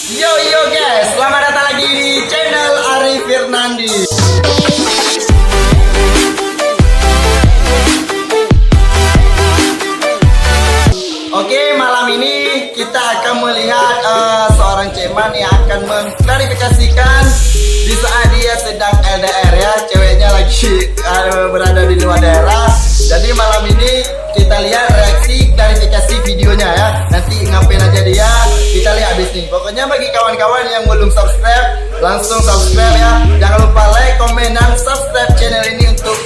Yo guys, selamat datang lagi di channel Ari Fernandi. Oke, malam ini kita akan melihat seorang ceman yang akan mengklarifikasikan di saat dia sedang LDR ya, ceweknya lagi berada di luar daerah. Jadi malam ini kita lihat reaksi klarifikasi videonya ya. Nanti ngapain aja dia, kita lihat habis ini. Pokoknya bagi kawan-kawan yang belum subscribe, langsung subscribe ya. Jangan lupa like, komen, dan subscribe channel ini untuk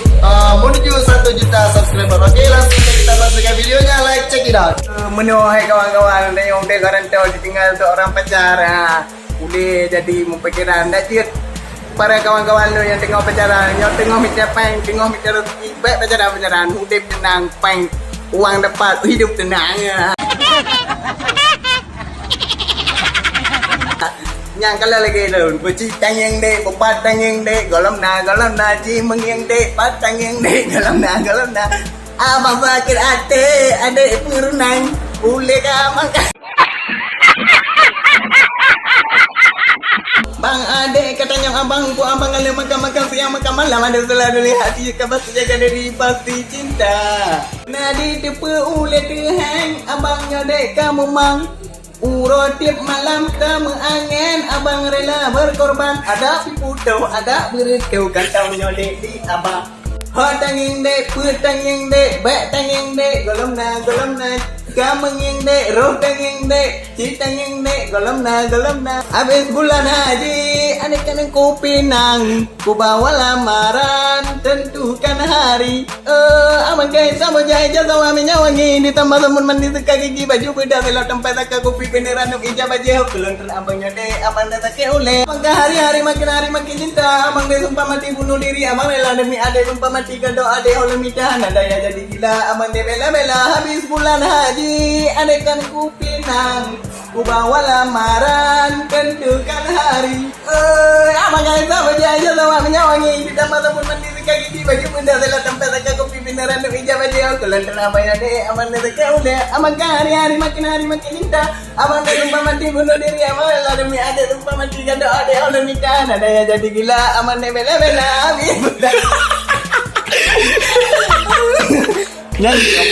menuju 1 juta subscriber. Oke, langsung kita saksikan videonya. Like, check it out. Menuai kawan-kawan, tengok dia garantau ditinggal seorang pacar. Udah jadi mempikiran dah jet. Para kawan-kawan lu yang tengok pacaran, yang tengok mikir peng, tengok mikir rezeki, baik pacaran, udah tenang, peng, uang dapat, hidup tenang ya. Yang kalau lagi tu, beci tanyang dek, bebat tanyang dek, golom na, ji mengyang dek, bat tanyang dek, golom na. Abang sakit hati, adik purunang, boleh kah makan? Bang adik katanya abang kalau makan siang makan malam ada selalu lihat hati kabar jaga dari pasti cinta. Nadi tepe ule tehang abang adik kamu mang uro tiap malam kamu angin abang rela berkorban ada piputo ada berkau kata menyolek di abang. Ha tanging dek pu tanging dek baik tanging dek golom na kamenging dek roh tanging dek citanging dek golom na habis bulan haji adik kan kopi nang ku bawa lamaran tentukan hari abang guys sama jahit sama minyak wangi ditambah sabun mandi suka gigi baju beda selo tempat tak kopi beneran nuk ijab aja belum abangnya dek abang dah tak oleh abang hari makin cinta abang dek sumpah mati bunuh diri abang rela demi adik sumpah mati kado adik oleh midan ada ya jadi gila abang dek bela habis bulan haji adik kan ku pinang ku bawa lamaran tentukan hari abang guys sama aja sama minyak wangi ditambah sabun mandi suka gigi baju benda selo tempat tak kopi beneran nuk ijab aja kalau kenapa ya dek abang dek tak oleh abang hari makin cinta abang dek sumpah mati bunuh diri abang rela demi adik sumpah mati kado adik oleh midan ada ya jadi gila abang dek bela habis bulan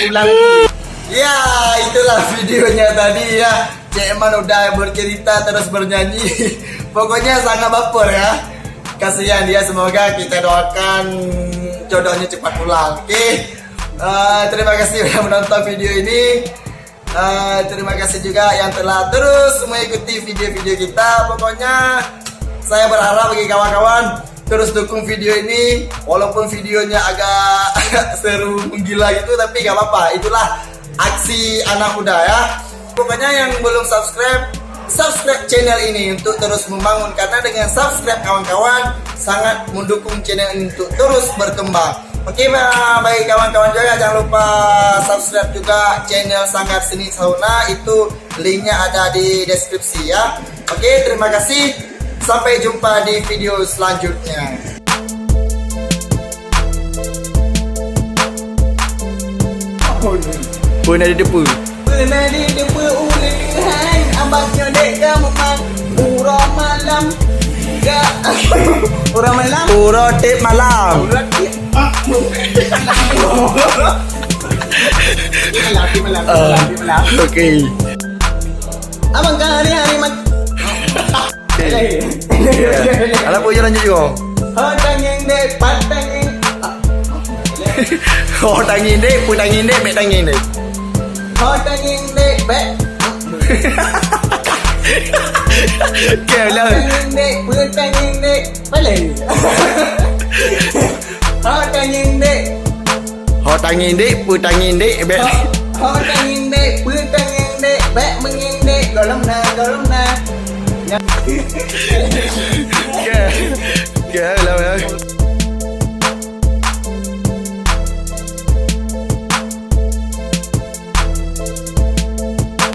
pulang. Ya, itulah videonya tadi ya. Cik Eman udah bercerita terus bernyanyi. Pokoknya sangat baper ya. Kasihan dia, semoga kita doakan jodohnya cepat pulang. Oke. Terima kasih sudah menonton video ini. Terima kasih juga yang telah terus mengikuti video-video kita. Pokoknya saya berharap bagi kawan-kawan terus dukung video ini, walaupun videonya agak seru menggila gitu, tapi gak apa-apa, itulah aksi anak muda ya. Pokoknya yang belum subscribe channel ini untuk terus membangun, karena dengan subscribe kawan-kawan sangat mendukung channel ini untuk terus berkembang. Oke, bagi kawan-kawan juga jangan lupa subscribe juga channel Sanggar Seni Sauna, itu linknya ada di deskripsi ya. Oke, terima kasih. Sampai jumpa di video selanjutnya. Pernah di depu ule dengan abangnya dek kamu mang uro malam gak Uro tip malam. malam. Oke. Abang hari Kalau punya lanjut juga. tanging dek patanging Oh, tangin dek, putangin dek, bet tangin dek. tanging dek bek Kelah. tanging dek tanging dek balik tanging dek Oh, tangin dek, putangin dek, bet. tanging dek tanging dek bek menging dek golom na